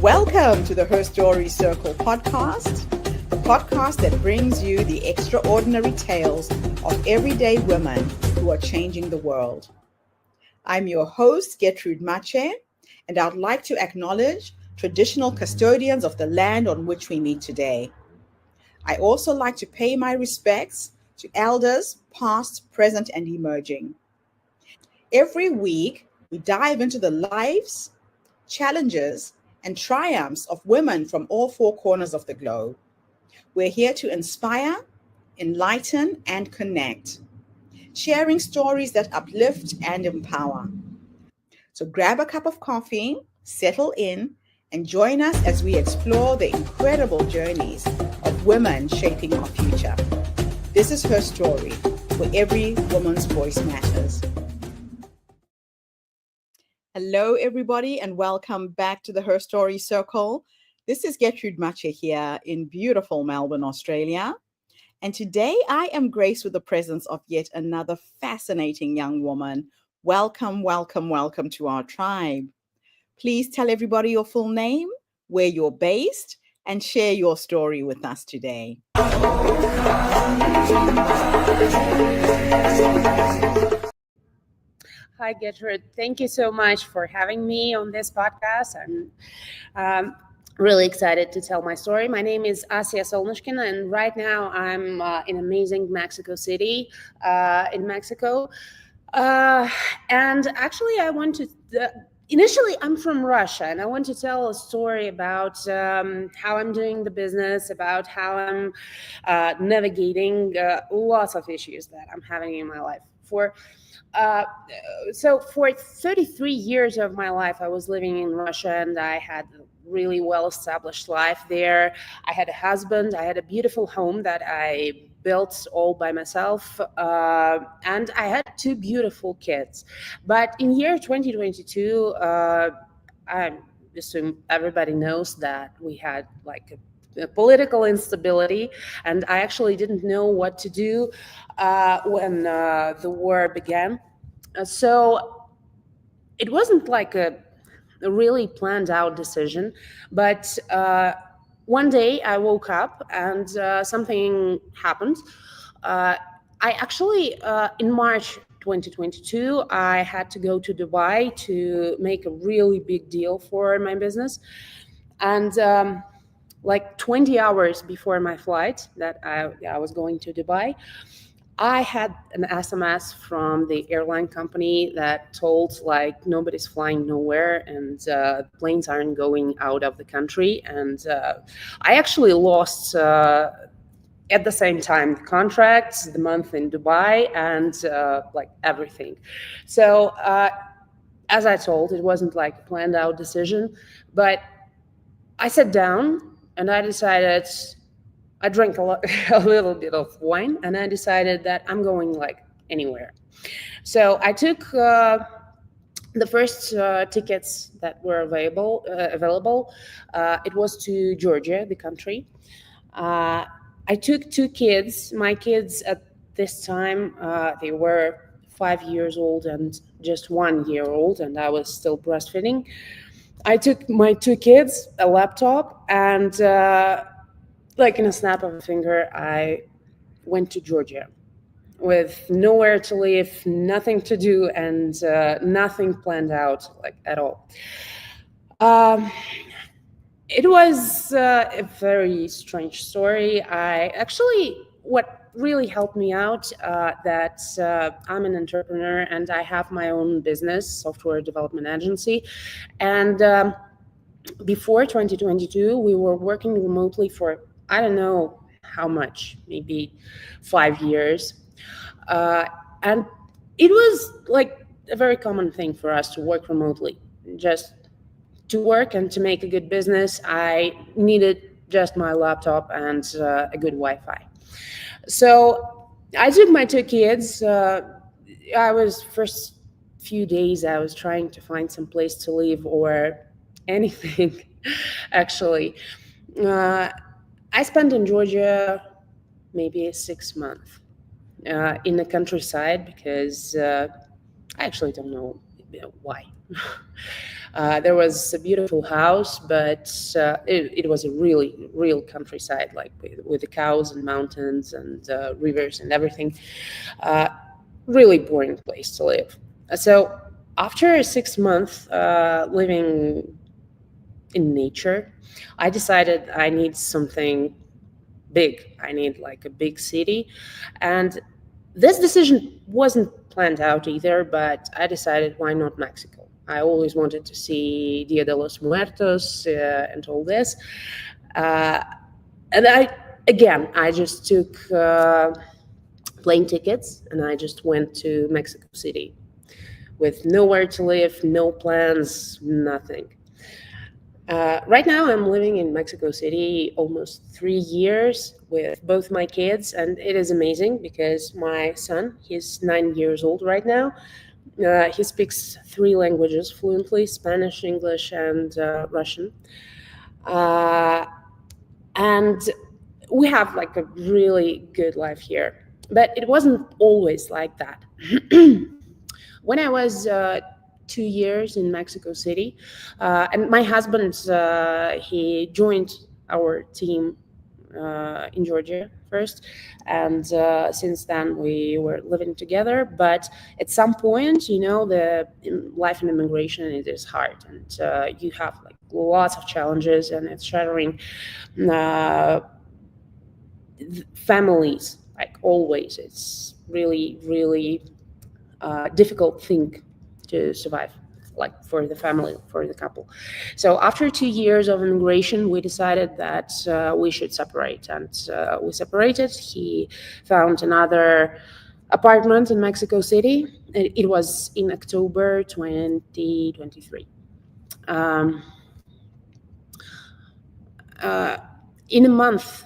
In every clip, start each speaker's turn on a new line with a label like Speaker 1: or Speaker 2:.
Speaker 1: Welcome to the Her Story Circle podcast, the podcast that brings you the extraordinary tales of everyday women who are changing the world. I'm your host, Gertrude Mache, and I'd like to acknowledge traditional custodians of the land on which we meet today. I also like to pay my respects to elders, past, present, and emerging. Every week, we dive into the lives, challenges, and triumphs of women from all four corners of the globe. We're here to inspire, enlighten, and connect, sharing stories that uplift and empower. So grab a cup of coffee, settle in, and join us as we explore the incredible journeys of women shaping our future. This is Her Story, where every woman's voice matters. Hello, everybody, and welcome back to the Her Story Circle. This is Gertrude Mache here in beautiful Melbourne, Australia. And today I am graced with the presence of yet another fascinating young woman. Welcome, welcome, welcome to our tribe. Please tell everybody your full name, where you're based, and share your story with us today.
Speaker 2: Hi, Gertrude. Thank you so much for having me on this podcast. I'm really excited to tell my story. My name is Asia Solnyshkina, and right now I'm in amazing Mexico City in Mexico. And actually, I want to... Initially, I'm from Russia, and I want to tell a story about how I'm doing the business, about how I'm navigating lots of issues that I'm having in my life. So for 33 years of my life, I was living in Russia, and I had a really well-established life there. I had a husband, I had a beautiful home that I built all by myself, and I had two beautiful kids. But in year 2022, I assume everybody knows that we had like a political instability, and I actually didn't know what to do when the war began. So it wasn't like a really planned out decision, but one day I woke up and something happened. I actually, in March 2022, I had to go to Dubai to make a really big deal for my business. And like 20 hours before my flight that I was going to Dubai, I had an SMS from the airline company that told like nobody's flying nowhere, and planes aren't going out of the country. And I actually lost at the same time the contracts, the month in Dubai, and like everything. So as I told, it wasn't like a planned out decision, but I sat down and I decided, I drank a little bit of wine, and I decided that I'm going like anywhere. So I took the first tickets that were available. It was to Georgia, the country. I took two kids. My kids at this time, they were 5 years old and just 1 year old, and I was still breastfeeding. I took my two kids, a laptop, and like in a snap of a finger, I went to Georgia with nowhere to live, nothing to do, and nothing planned out like at all. It was a very strange story. What really helped me out that I'm an entrepreneur and I have my own business, software development agency, and before 2022, we were working remotely for, I don't know how much, maybe 5 years. And it was like a very common thing for us to work remotely. Just to work and to make a good business, I needed just my laptop and a good Wi-Fi. So I took my two kids. First few days, I was trying to find some place to live or anything, actually. I spent in Georgia maybe 6 months in the countryside because I actually don't know why? There was a beautiful house, but it was a really real countryside, like with the cows and mountains and rivers and everything. Uh, Really boring place to live. So after 6 months living in nature, I decided I need something big. I need like a big city. And this decision wasn't planned out either, but I decided, why not Mexico? I always wanted to see Dia de los Muertos and all this. Uh, and I just took plane tickets and I just went to Mexico City with nowhere to live, no plans, nothing. Right now, I'm living in Mexico City almost 3 years with both my kids, and it is amazing because my son, he's 9 years old right now. He speaks three languages fluently: Spanish, English, and Russian. Uh, and we have like a really good life here. But it wasn't always like that. When I was 2 years in Mexico City, and my husband, he joined our team in Georgia first, and since then we were living together. But at some point, the life in immigration, it is hard, and you have like lots of challenges, and it's shattering uh, families. Like always, it's really, really difficult thing to survive, like for the family, for the couple. So after 2 years of immigration, we decided that we should separate, and we separated. He found another apartment in Mexico City. It was in October 2023. Um, in a month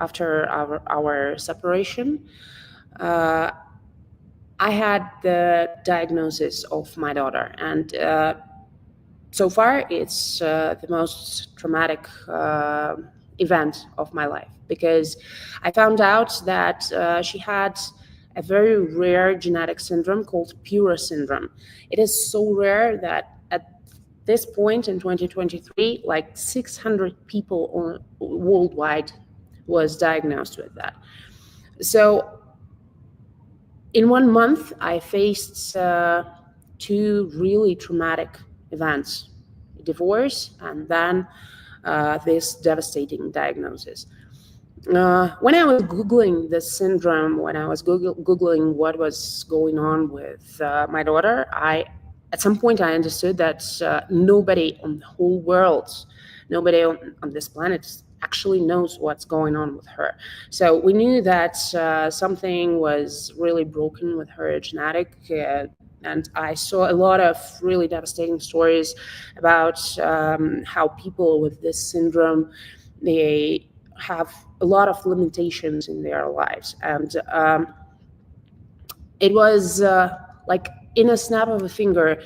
Speaker 2: after our separation, uh, I had the diagnosis of my daughter, and so far it's the most traumatic event of my life, because I found out that she had a very rare genetic syndrome called Pura syndrome. It is so rare that at this point in 2023, like 600 people worldwide was diagnosed with that. So in 1 month, I faced two really traumatic events: divorce and then this devastating diagnosis. When I was Googling this syndrome, when I was Googling what was going on with my daughter, at some point I understood that nobody on the whole world, nobody on this planet actually knows what's going on with her. So we knew that something was really broken with her genetic, and I saw a lot of really devastating stories about how people with this syndrome, they have a lot of limitations in their lives. And it was like in a snap of a finger,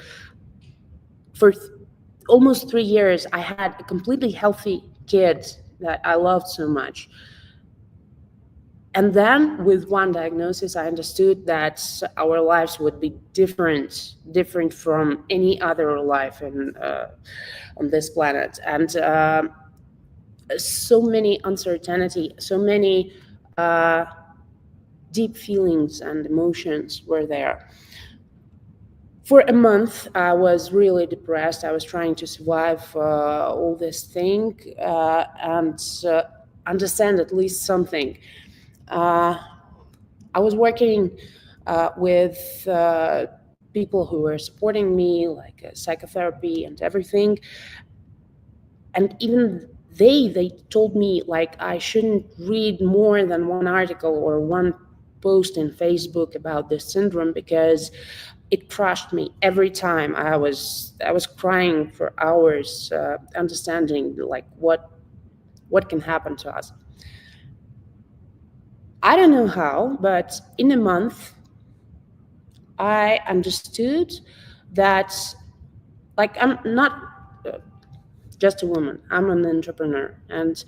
Speaker 2: for almost 3 years, I had a completely healthy kid that I loved so much. And then with one diagnosis, I understood that our lives would be different from any other life on this planet. And so many uncertainty, so many deep feelings and emotions were there. For a month, I was really depressed. I was trying to survive all this thing and understand at least something. I was working with people who were supporting me, like psychotherapy and everything. And even they told me like I shouldn't read more than one article or one post in Facebook about this syndrome, because it crushed me every time. I was crying for hours, understanding like what can happen to us. I don't know how, but in a month, I understood that, like, I'm not just a woman. I'm an entrepreneur, and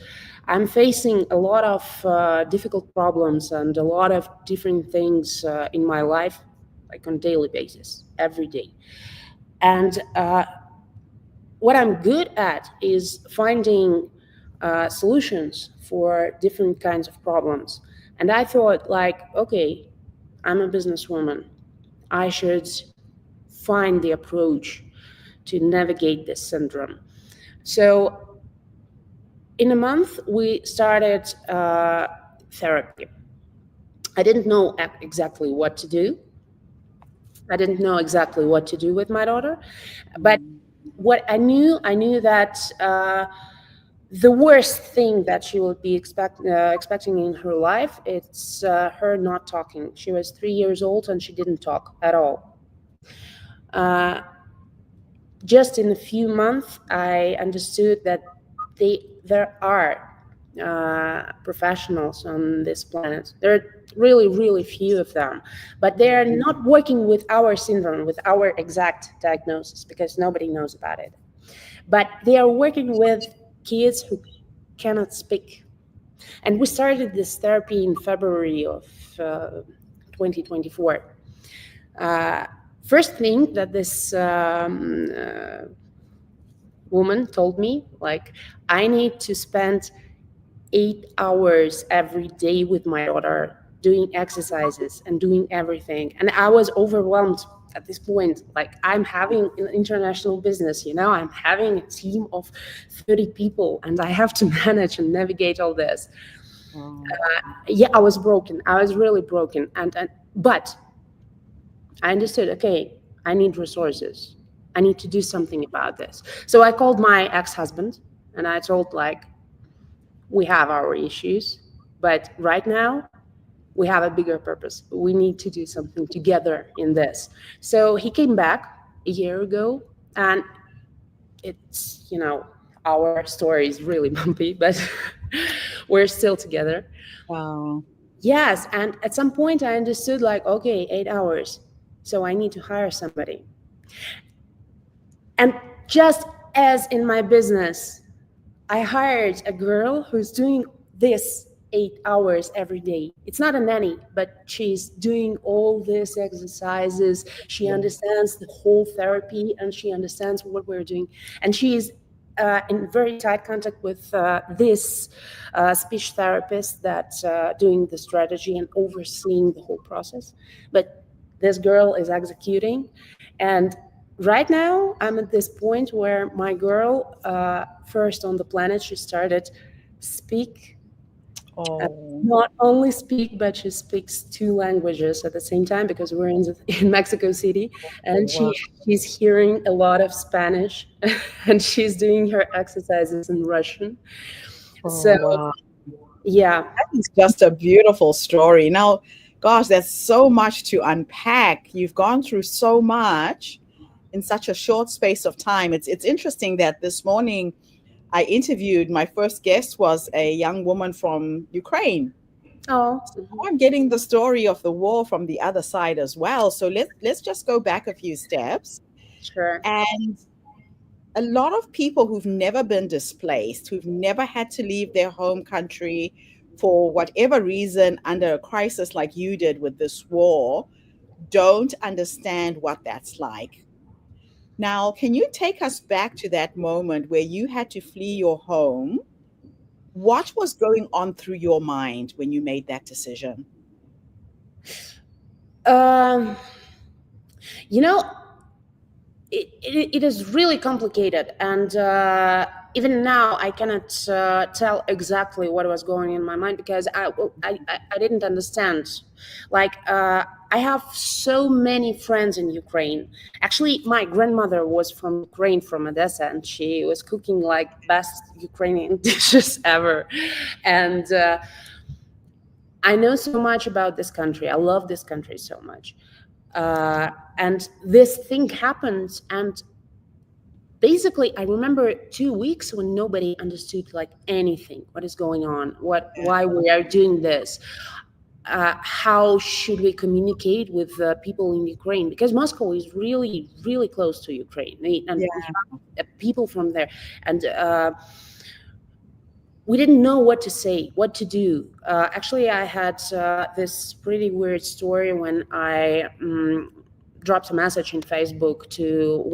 Speaker 2: I'm facing a lot of difficult problems and a lot of different things in my life, like on a daily basis, every day. And what I'm good at is finding solutions for different kinds of problems. And I thought, like, okay, I'm a businesswoman. I should find the approach to navigate this syndrome. So, in a month, we started therapy. I didn't know exactly what to do. I didn't know exactly what to do with my daughter, but what I knew that the worst thing that she would be expecting in her life, it's her not talking. She was 3 years old and she didn't talk at all. Uh, just in a few months, I understood that there are professionals on this planet. There are really, really few of them, but they are not working with our syndrome, with our exact diagnosis, because nobody knows about it. But they are working with kids who cannot speak. And we started this therapy in February of 2024. Uh, First thing that this woman told me, like, I need to spend 8 hours every day with my daughter doing exercises and doing everything. And I was overwhelmed at this point. Like, I'm having an international business, I'm having a team of 30 people and I have to manage and navigate all this. Yeah, I was broken. I was really broken. But I understood, okay, I need resources. I need to do something about this. So I called my ex-husband and I told, like, we have our issues, but right now we have a bigger purpose. We need to do something together in this. So he came back a year ago, and it's, our story is really bumpy, but we're still together.
Speaker 1: Wow.
Speaker 2: Yes. And at some point I understood, like, okay, 8 hours. So I need to hire somebody. And just as in my business, I hired a girl who's doing this 8 hours every day. It's not a nanny, but she's doing all these exercises. She understands the whole therapy and she understands what we're doing. And she is in very tight contact with this speech therapist that's doing the strategy and overseeing the whole process. But this girl is executing. And right now, I'm at this point where my girl, first on the planet, she started speak. Not only speak, but she speaks 2 languages at the same time because we're in Mexico City, and she's hearing a lot of Spanish, and she's doing her exercises in Russian. So, yeah.
Speaker 1: It's just a beautiful story. Now, gosh, there's so much to unpack. You've gone through so much in such a short space of time. It's interesting that this morning I interviewed, my first guest was a young woman from Ukraine.
Speaker 2: Oh,
Speaker 1: So I'm getting the story of the war from the other side as well. So let's just go back a few steps.
Speaker 2: sure.
Speaker 1: And a lot of people who've never been displaced, who've never had to leave their home country for whatever reason under a crisis like you did with this war, don't understand what that's like. Now, can you take us back to that moment where you had to flee your home? What was going on through your mind when you made that decision?
Speaker 2: Um, you know, it is really complicated, and even now I cannot tell exactly what was going in my mind because I didn't understand. Like, I have so many friends in Ukraine. Actually, my grandmother was from Ukraine, from Odessa, and she was cooking like best Ukrainian dishes ever. And I know so much about this country. I love this country so much. And this thing happened, and basically I remember 2 weeks when nobody understood like anything, what is going on, why we are doing this, how should we communicate with people in Ukraine, because Moscow is really, really close to Ukraine, and we have people from there, and we didn't know what to say, what to do. Actually, I had this pretty weird story when dropped a message in Facebook to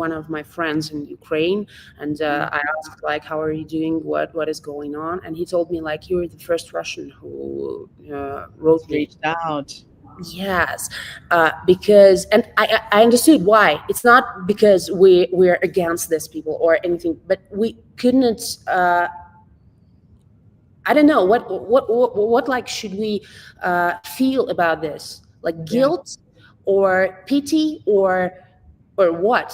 Speaker 2: one of my friends in Ukraine, and I asked like, "How are you doing? What is going on?" And he told me like, "You're the first Russian who wrote
Speaker 1: It's
Speaker 2: me."
Speaker 1: reached out.
Speaker 2: Yes, because and I understood why. It's not because we're against these people or anything, but we couldn't. I don't know what like should we feel about this? Like
Speaker 1: Yeah.
Speaker 2: guilt or pity or what?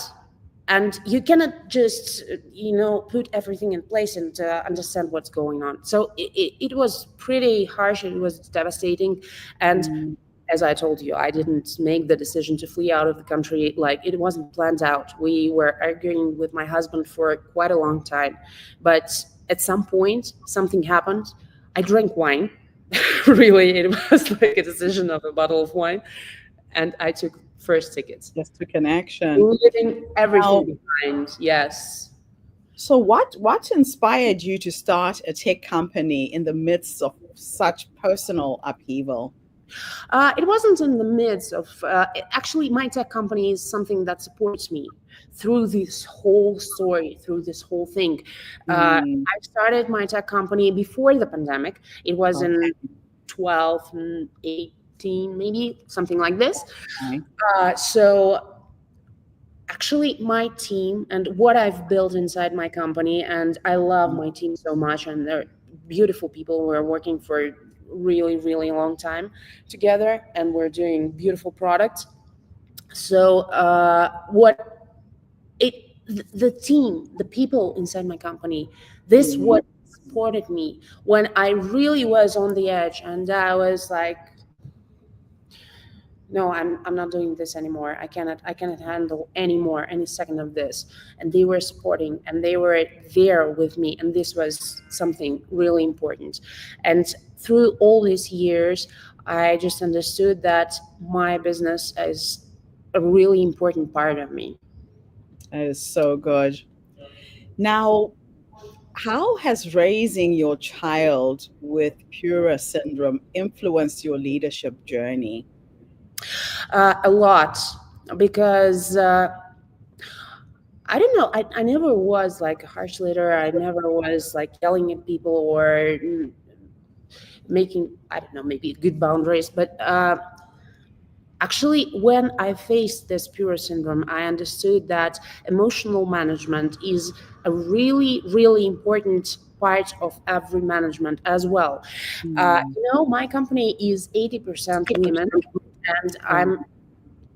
Speaker 2: And you cannot just put everything in place and understand what's going on. So it was pretty harsh. It was devastating, and
Speaker 1: Mm.
Speaker 2: as I told you, I didn't make the decision to flee out of the country. Like it wasn't planned out. We were arguing with my husband for quite a long time, but at some point something happened. I drank wine. Really, it was like a decision of a bottle of wine, and I took first tickets,
Speaker 1: Just took an action.
Speaker 2: leaving everything
Speaker 1: Now,
Speaker 2: behind. Yes.
Speaker 1: so what inspired you to start a tech company in the midst of such personal upheaval?
Speaker 2: It wasn't in the midst of, actually, my tech company is something that supports me through this whole story, through this whole thing.
Speaker 1: Mm.
Speaker 2: I started my tech company before the pandemic. It was
Speaker 1: Okay.
Speaker 2: in 12 and 18, maybe something like this. So actually my team and what I've built inside my company, and I love my team so much, and they're beautiful people. We're working for really, really long time together, and we're doing beautiful products. So what it the team, the people inside my company, this
Speaker 1: Mm.
Speaker 2: what supported me when I really was on the edge, and I was like, no, I'm not doing this anymore. I cannot handle anymore any second of this. And they were supporting, and they were there with me, and this was something really important. And through all these years, I just understood that my business is a really important part of me.
Speaker 1: That is so good. Now, how has raising your child with Pura syndrome influenced your leadership journey?
Speaker 2: A lot, because I don't know. I never was like a harsh leader. I never was like yelling at people or making, I don't know, maybe good boundaries. But actually, when I faced this Pura syndrome, I understood that emotional management is a really, really important part of every management as well.
Speaker 1: Mm.
Speaker 2: My company is 80% women, and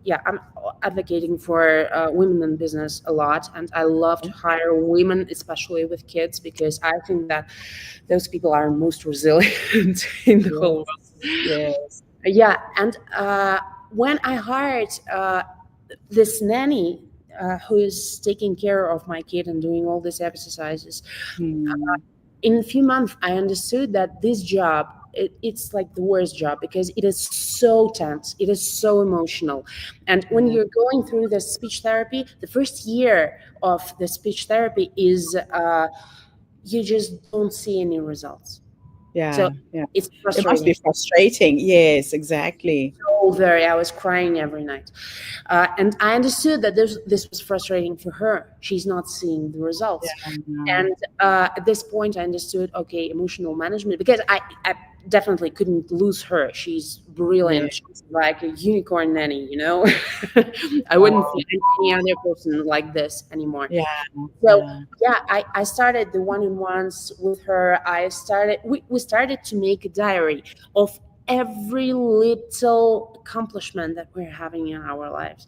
Speaker 1: Yeah.
Speaker 2: I'm advocating for women in business a lot, and I love to hire women, especially with kids, because I think that those people are most resilient in the whole world.
Speaker 1: Yes. Yes.
Speaker 2: Yeah, and when I hired this nanny who is taking care of my kid and doing all these exercises,
Speaker 1: Mm.
Speaker 2: in a few months I understood that this job, it's like the worst job because it is so tense, it is so emotional. And when
Speaker 1: Yeah.
Speaker 2: you're going through the speech therapy, the first year of the speech therapy is you just don't see any results. So
Speaker 1: Yeah. Yeah.
Speaker 2: it's
Speaker 1: It must be
Speaker 2: frustrating.
Speaker 1: frustrating. Yes, exactly.
Speaker 2: So very, I was crying every night. And I understood that this was frustrating for her. She's not seeing the results.
Speaker 1: Yeah.
Speaker 2: And at this point, I understood, okay, emotional management, because I definitely couldn't lose her. She's
Speaker 1: Yeah.
Speaker 2: brilliant. She's like a unicorn nanny, you know? I wouldn't
Speaker 1: Wow.
Speaker 2: find any other person like this anymore.
Speaker 1: Yeah.
Speaker 2: So
Speaker 1: Yeah.
Speaker 2: yeah, I started the one-on-ones with her. We started to make a diary of every little accomplishment that we're having in our lives.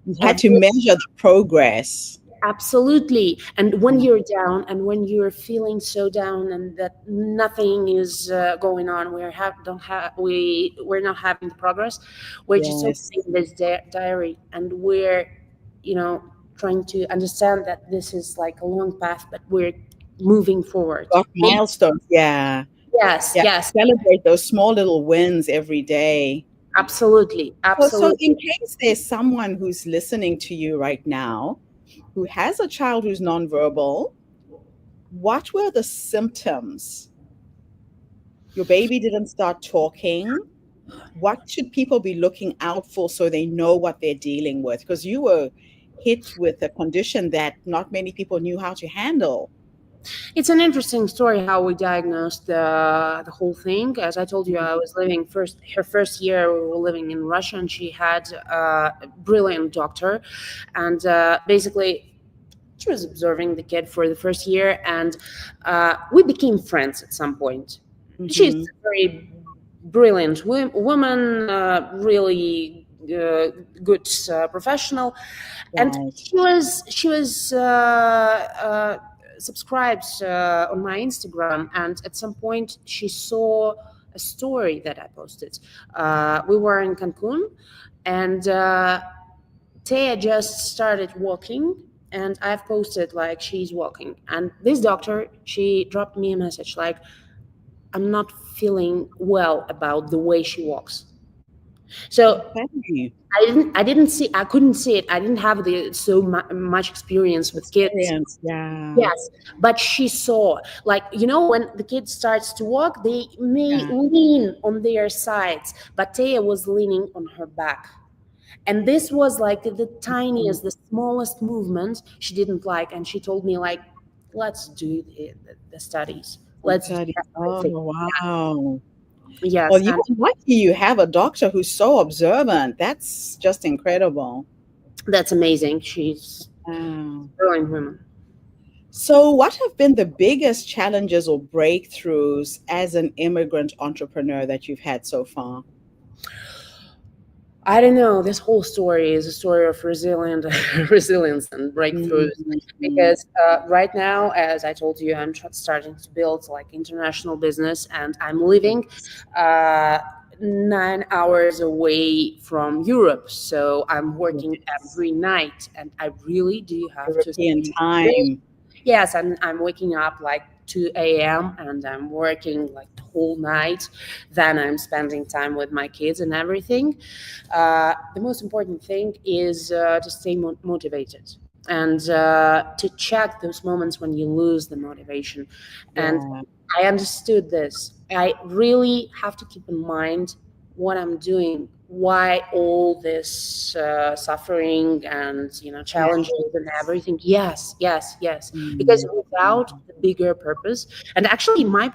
Speaker 1: You had to
Speaker 2: Every,
Speaker 1: measure the progress.
Speaker 2: absolutely. And when
Speaker 1: Yeah.
Speaker 2: you're down and when you're feeling so down and that nothing is going on, we're not having the progress. We're just
Speaker 1: Yes.
Speaker 2: opening this diary, and we're, you know, trying to understand that this is like a long path, but we're moving forward.
Speaker 1: Got
Speaker 2: Maybe,
Speaker 1: milestones. Yeah.
Speaker 2: yes,
Speaker 1: Yeah.
Speaker 2: yes,
Speaker 1: Celebrate those small little wins every day.
Speaker 2: absolutely,
Speaker 1: So
Speaker 2: absolutely.
Speaker 1: in case there's someone who's listening to you right now who has a child who's nonverbal, what were the symptoms? Your baby didn't start talking. What should people be looking out for so they know what they're dealing with? Because you were hit with a condition that not many people knew how to handle.
Speaker 2: It's an interesting story how we diagnosed the whole thing. As I told you, I was living first her first year. We were living in Russia, and she had a brilliant doctor, and basically she was observing the kid for the first year, and we became friends at some point. She's
Speaker 1: Mm-hmm.
Speaker 2: a very brilliant woman, really good professional, and
Speaker 1: Right.
Speaker 2: she was subscribed on my Instagram, and at some point she saw a story that I posted. We were in Cancun, and Taya just started walking, and I've posted like she's walking, and this doctor, she dropped me a message like, I'm not feeling well about the way she walks. So
Speaker 1: Okay.
Speaker 2: I couldn't see it. I didn't have the much experience with kids.
Speaker 1: Experience. Yeah.
Speaker 2: Yes, but she saw, like, when the kid starts to walk, they may
Speaker 1: Yeah.
Speaker 2: lean on their sides, but Taya was leaning on her back. And this was like the
Speaker 1: Mhm.
Speaker 2: tiniest, the smallest movement she didn't like. And she told me, like, let's do the studies. Let's do
Speaker 1: Study. Oh,
Speaker 2: everything.
Speaker 1: wow. Well,
Speaker 2: Yes,
Speaker 1: you
Speaker 2: and
Speaker 1: are lucky you have a doctor who's so observant. That's just incredible.
Speaker 2: that's amazing. She's
Speaker 1: Wow.
Speaker 2: a brilliant woman.
Speaker 1: So, what have been the biggest challenges or breakthroughs as an immigrant entrepreneur that you've had so far?
Speaker 2: I don't know. This whole story is a story of resilience and breakthroughs.
Speaker 1: Mhm.
Speaker 2: Because right now, as I told you, I'm starting to build like international business, and I'm living
Speaker 1: Yes.
Speaker 2: uh, 9 hours away from Europe. So I'm working
Speaker 1: Yes.
Speaker 2: every night, and I really do have to
Speaker 1: European
Speaker 2: spend.
Speaker 1: time.
Speaker 2: Yes, and I'm waking up like 2 a.m. and I'm working like the whole night. Then I'm spending time with my kids and everything. The most important thing is to stay motivated and to check those moments when you lose the motivation. And
Speaker 1: Yeah.
Speaker 2: I understood this. I really have to keep in mind what I'm doing, why all this suffering and
Speaker 1: Yeah.
Speaker 2: challenges and everything. Yes, yes, yes. Because
Speaker 1: Mm.
Speaker 2: without the bigger purpose, and actually my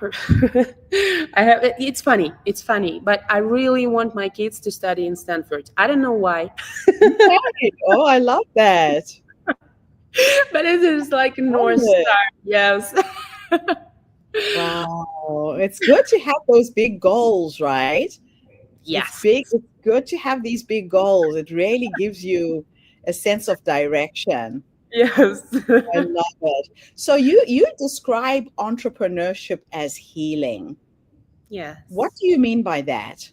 Speaker 2: I have it's funny, but I really want my kids to study in Stanford. I don't know why,
Speaker 1: Okay. Oh, I love that.
Speaker 2: but it is like a
Speaker 1: Love
Speaker 2: North
Speaker 1: it.
Speaker 2: Star. Yes.
Speaker 1: Wow. It's good to have those big goals, right? It's
Speaker 2: Yes.
Speaker 1: big. It's good to have these big goals. It really gives you a sense of direction.
Speaker 2: Yes.
Speaker 1: I love it. So you describe entrepreneurship as healing. What
Speaker 2: Yes.
Speaker 1: do you mean by that?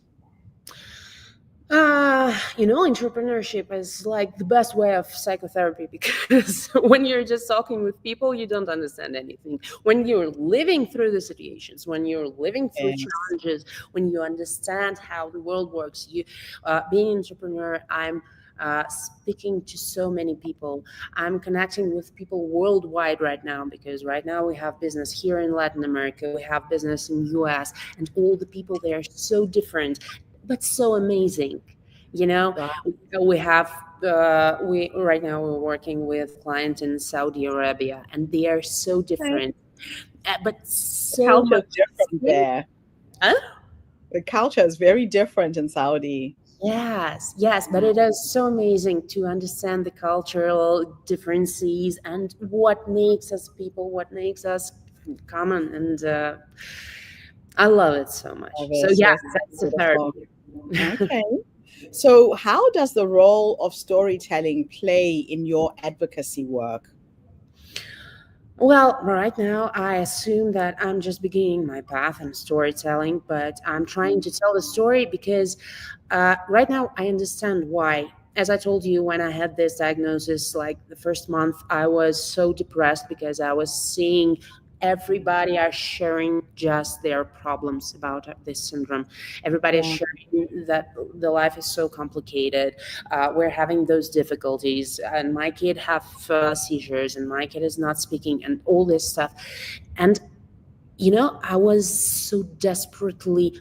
Speaker 2: Entrepreneurship is like the best way of psychotherapy because when you're just talking with people, you don't understand anything. When you're living through the situations, when you're living through
Speaker 1: Yes.
Speaker 2: challenges, when you understand how the world works, being an entrepreneur, I'm speaking to so many people. I'm connecting with people worldwide right now because right now we have business here in Latin America, we have business in US, and all the people there are so different but so amazing. You know,
Speaker 1: Wow.
Speaker 2: we have we right now we're working with clients in Saudi Arabia, and they are so
Speaker 1: Okay.
Speaker 2: different, but
Speaker 1: The
Speaker 2: so
Speaker 1: culture
Speaker 2: much
Speaker 1: is
Speaker 2: the
Speaker 1: different
Speaker 2: same.
Speaker 1: there.
Speaker 2: Huh?
Speaker 1: The culture is very different in Saudi.
Speaker 2: Yes, yes, but it is so amazing to understand the cultural differences and what makes us people, what makes us common, and I love it so much.
Speaker 1: Love
Speaker 2: So
Speaker 1: it.
Speaker 2: yes,
Speaker 1: That's
Speaker 2: that's the
Speaker 1: beautiful.
Speaker 2: therapy.
Speaker 1: Okay. So, how does the role of storytelling play in your advocacy work?
Speaker 2: Well, right now, I assume that I'm just beginning my path in storytelling, but I'm trying to tell the story because right now I understand why. As I told you, when I had this diagnosis, like the first month, I was so depressed because I was seeing everybody are sharing just their problems about this syndrome. Everybody is
Speaker 1: Yeah.
Speaker 2: sharing that the life is so complicated. We're having those difficulties, and my kid have seizures, and my kid is not speaking, and all this stuff. And I so desperately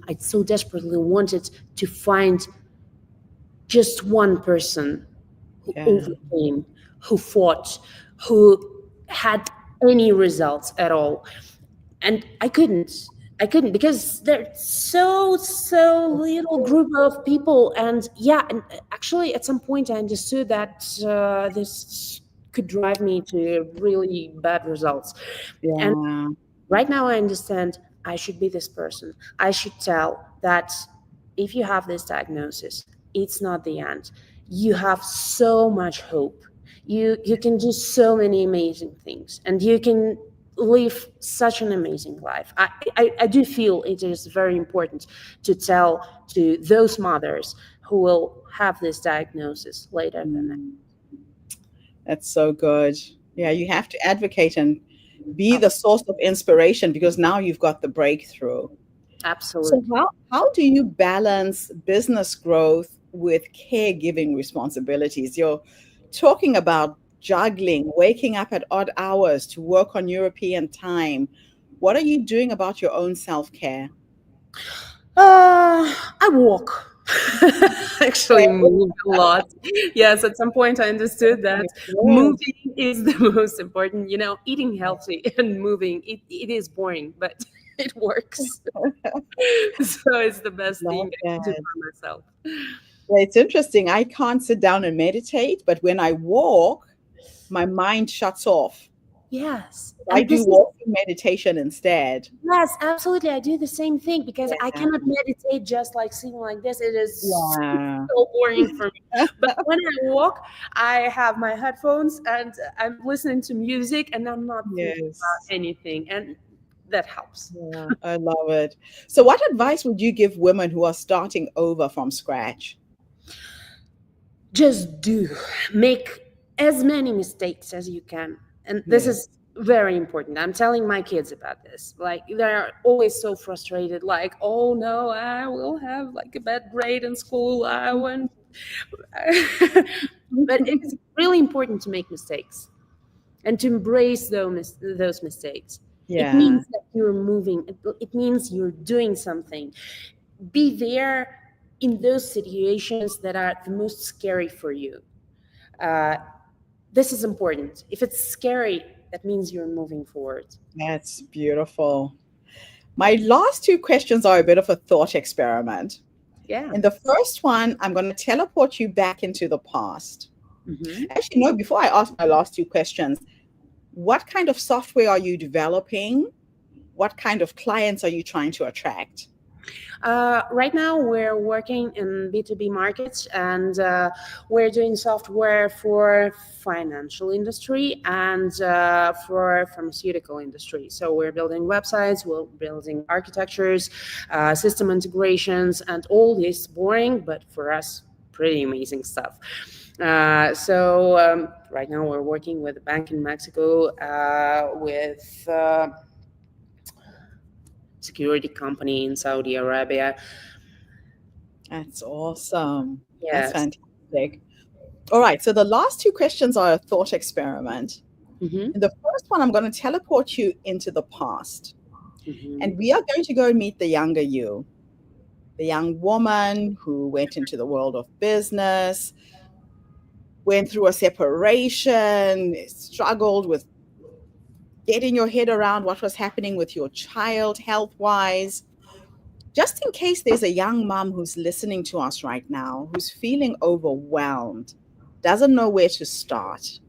Speaker 2: wanted to find just one person who
Speaker 1: Yeah.
Speaker 2: overcame, who fought, who had any results at all. And I couldn't because there's so little group of people. And yeah, and actually at some point I understood that this could drive me to really bad results. And
Speaker 1: Yeah.
Speaker 2: right now I understand I should be this person. I should tell that if you have this diagnosis, it's not the end. You have so much hope. You can do so many amazing things, and you can live such an amazing life. I do feel it is very important to tell to those mothers who will have this diagnosis later than that.
Speaker 1: Mm, that's so good. Yeah, you have to advocate and be the
Speaker 2: Abs-
Speaker 1: source of inspiration because now you've got the breakthrough. So
Speaker 2: Absolutely.
Speaker 1: how do you balance business growth with caregiving responsibilities? You're talking about juggling, waking up at odd hours to work on European time. What are you doing about your own self-care?
Speaker 2: I walk. Actually, move a lot. Yes, at some point I understood that
Speaker 1: Yes.
Speaker 2: moving is the most important. Eating healthy and moving, it is boring, but it works. So it's the best thing
Speaker 1: Love
Speaker 2: I can do
Speaker 1: that.
Speaker 2: for myself.
Speaker 1: Yeah, it's interesting. I can't sit down and meditate, but when I walk, my mind shuts off.
Speaker 2: Yes,
Speaker 1: I
Speaker 2: and
Speaker 1: do
Speaker 2: this is
Speaker 1: walking meditation instead.
Speaker 2: yes, absolutely. I do the same thing because I
Speaker 1: Yeah.
Speaker 2: cannot meditate just like sitting like this. It is
Speaker 1: Yeah.
Speaker 2: so boring for me. But when I walk, I have my headphones and I'm listening to music and I'm not thinking about
Speaker 1: Yes.
Speaker 2: anything. And that helps.
Speaker 1: Yeah, I love it. So, what advice would you give women who are starting over from scratch?
Speaker 2: Just do make as many mistakes as you can. And this
Speaker 1: Yes.
Speaker 2: is very important. I'm telling my kids about this. Like they're always so frustrated, like, oh no, I will have like a bad grade in school. I won't. But it is really important to make mistakes and to embrace those mistakes. It
Speaker 1: Yeah,
Speaker 2: means that you're moving. It means you're doing something. Be there in those situations that are the most scary for you. Uh, this is important. If it's scary, that means you're moving forward.
Speaker 1: that's beautiful. My last two questions are a bit of a thought experiment.
Speaker 2: Yeah.
Speaker 1: In the first one, I'm going to teleport you back into the past.
Speaker 2: Hmm.
Speaker 1: Actually, no, before I ask my last two questions, what kind of software are you developing? What kind of clients are you trying to attract?
Speaker 2: Right now, we're working in B2B markets, and we're doing software for financial industry and for pharmaceutical industry. So we're building websites, we're building architectures, system integrations, and all this boring, but for us, pretty amazing stuff. So right now, we're working with a bank in Mexico, with security company in Saudi Arabia.
Speaker 1: That's awesome. That's
Speaker 2: Yes.
Speaker 1: fantastic. All right, so the last two questions are a thought experiment.
Speaker 2: Hmm.
Speaker 1: In the first one, I'm going to teleport you into the past.
Speaker 2: Hmm.
Speaker 1: And we are going to go and meet the younger you, the young woman who went into the world of business, went through a separation, struggled with getting your head around what was happening with your child health wise. Just in case there's a young mom who's listening to us right now, who's feeling overwhelmed, doesn't know where to start.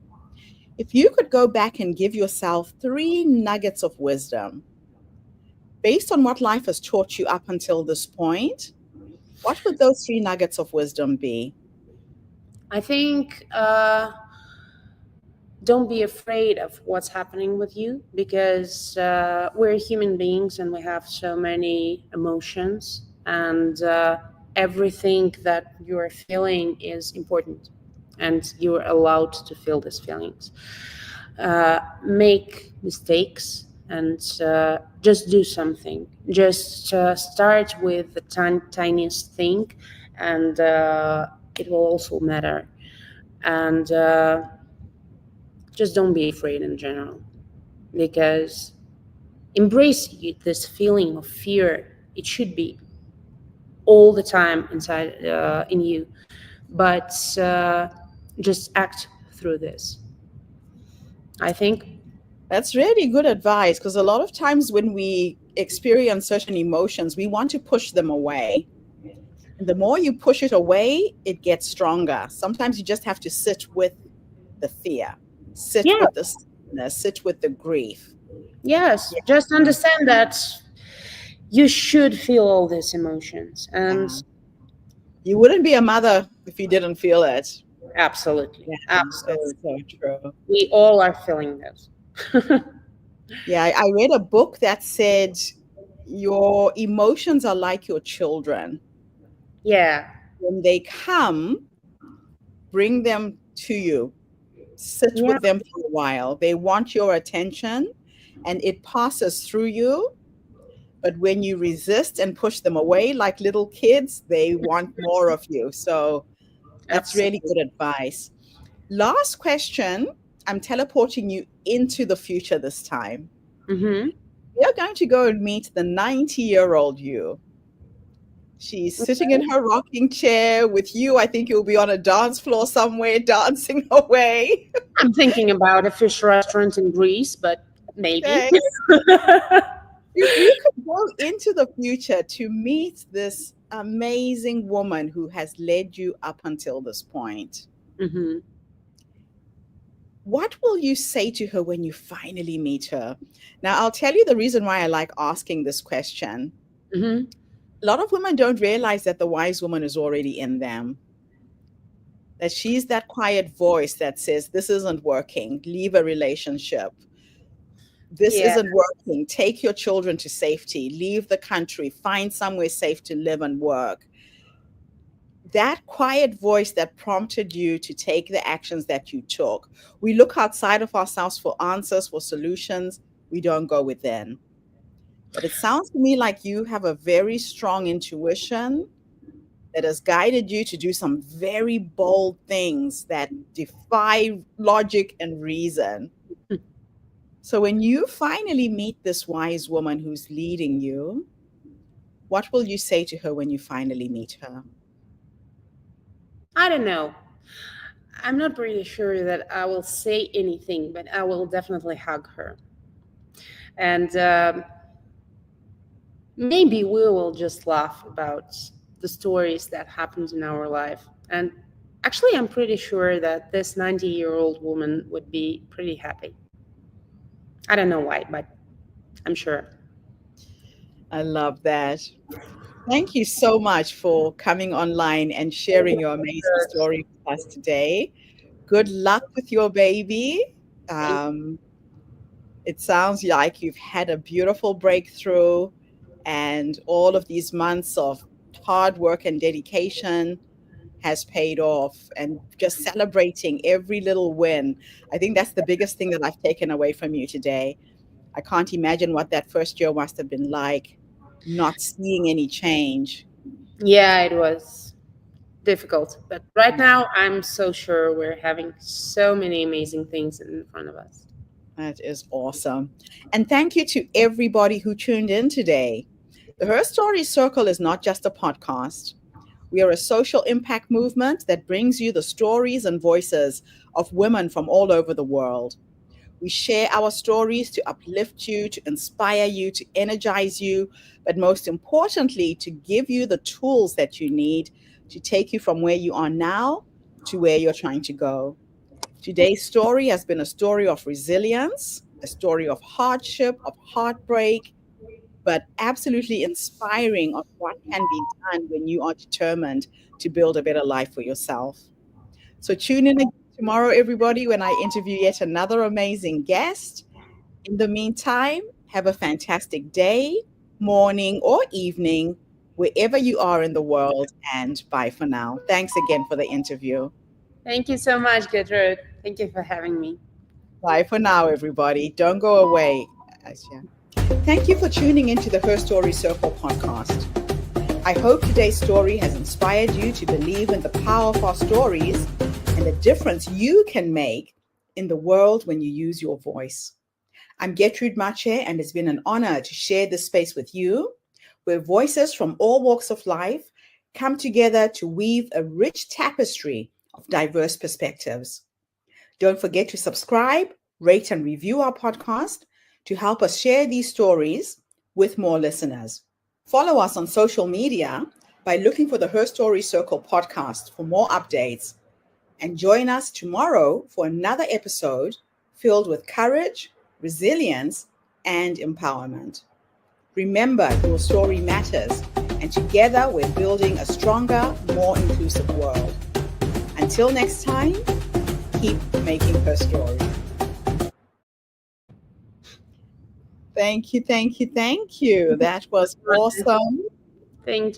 Speaker 1: If you could go back and give yourself three nuggets of wisdom based on what life has taught you up until this point, what would those three nuggets of wisdom be?
Speaker 2: I think don't be afraid of what's happening with you because we're human beings and we have so many emotions, and everything that you're feeling is important, and you're allowed to feel these feelings. Make mistakes and just do something. Just start with the tiniest thing, and it will also matter. And just don't be afraid in general, because embrace this feeling of fear. It should be all the time inside in you, but just act through this, I think.
Speaker 1: That's really good advice, because a lot of times when we experience certain emotions, we want to push them away. And the more you push it away, it gets stronger. Sometimes you just have to sit with the fear, sit
Speaker 2: Yeah.
Speaker 1: with the sadness, sit with the grief.
Speaker 2: Yes,
Speaker 1: Yeah.
Speaker 2: just understand that you should feel all these emotions, and
Speaker 1: You wouldn't be a mother if you didn't feel it.
Speaker 2: absolutely,
Speaker 1: Yeah, that's
Speaker 2: absolutely,
Speaker 1: so true.
Speaker 2: we all are feeling this.
Speaker 1: Yeah, I read a book that said your emotions are like your children.
Speaker 2: Yeah,
Speaker 1: When they come, bring them to you, sit
Speaker 2: yeah,
Speaker 1: with them for a while. They want your attention and it passes through you. But when you resist and push them away like little kids, they want more of you. So that's really
Speaker 2: absolutely.
Speaker 1: good advice. Last question. I'm teleporting you into the future this time.
Speaker 2: Mm-hmm.
Speaker 1: You're going to go and meet the 90-year-old you. She's sitting in her rocking chair with you. I think you'll be on a dance floor somewhere dancing away.
Speaker 2: I'm thinking about a fish restaurant in Greece, but maybe.
Speaker 1: Okay. If you could go into the future to meet this amazing woman who has led you up until this point,
Speaker 2: Mm-hmm.
Speaker 1: what will you say to her when you finally meet her? Now, I'll tell you the reason why I like asking this question.
Speaker 2: Mm-hmm.
Speaker 1: A lot of women don't realize that the wise woman is already in them, that she's that quiet voice that says, this isn't working, leave a relationship. This
Speaker 2: Yeah,
Speaker 1: isn't working. Take your children to safety, leave the country, find somewhere safe to live and work. That quiet voice that prompted you to take the actions that you took. We look outside of ourselves for answers, for solutions. We don't go within. But it sounds to me like you have a very strong intuition that has guided you to do some very bold things that defy logic and reason. So when you finally meet this wise woman who's leading you, what will you say to her when you finally meet her?
Speaker 2: I don't know. I'm not pretty sure that I will say anything, but I will definitely hug her. And maybe we will just laugh about the stories that happened in our life. And actually, I'm pretty sure that this 90-year-old woman would be pretty happy. I don't know why, but I'm sure.
Speaker 1: I love that. Thank you so much for coming online and sharing your amazing story with us today. Good luck with your baby.
Speaker 2: Thank
Speaker 1: Um, it sounds like you've had a beautiful breakthrough, and all of these months of hard work and dedication has paid off, and just celebrating every little win. I think that's the biggest thing that I've taken away from you today. I can't imagine what that first year must have been like, not seeing any change.
Speaker 2: Yeah, it was difficult. But right now, I'm so sure we're having so many amazing things in front of us.
Speaker 1: That is awesome. And thank you to everybody who tuned in today. The Her Story Circle is not just a podcast. We are a social impact movement that brings you the stories and voices of women from all over the world. We share our stories to uplift you, to inspire you, to energize you, but most importantly, to give you the tools that you need to take you from where you are now to where you're trying to go. Today's story has been a story of resilience, a story of hardship, of heartbreak, but absolutely inspiring of what can be done when you are determined to build a better life for yourself. So tune in again tomorrow, everybody, when I interview yet another amazing guest. In the meantime, have a fantastic day, morning, or evening, wherever you are in the world, and bye for now. Thanks again for the interview.
Speaker 2: Thank you so much, Gertrude. Thank you for having me.
Speaker 1: Bye for now, everybody. Don't go away. Asia. Thank you for tuning into the Her Story Circle podcast. I hope today's story has inspired you to believe in the power of our stories and the difference you can make in the world when you use your voice. I'm Gertrude Mache, and it's been an honor to share this space with you, where voices from all walks of life come together to weave a rich tapestry of diverse perspectives. Don't forget to subscribe, rate, and review our podcast to help us share these stories with more listeners. Follow us on social media by looking for the Her Story Circle podcast for more updates. And join us tomorrow for another episode filled with courage, resilience, and empowerment. Remember, your story matters, and together we're building a stronger, more inclusive world. Until next time, keep making her story. Thank you. That was awesome.
Speaker 2: Thank you.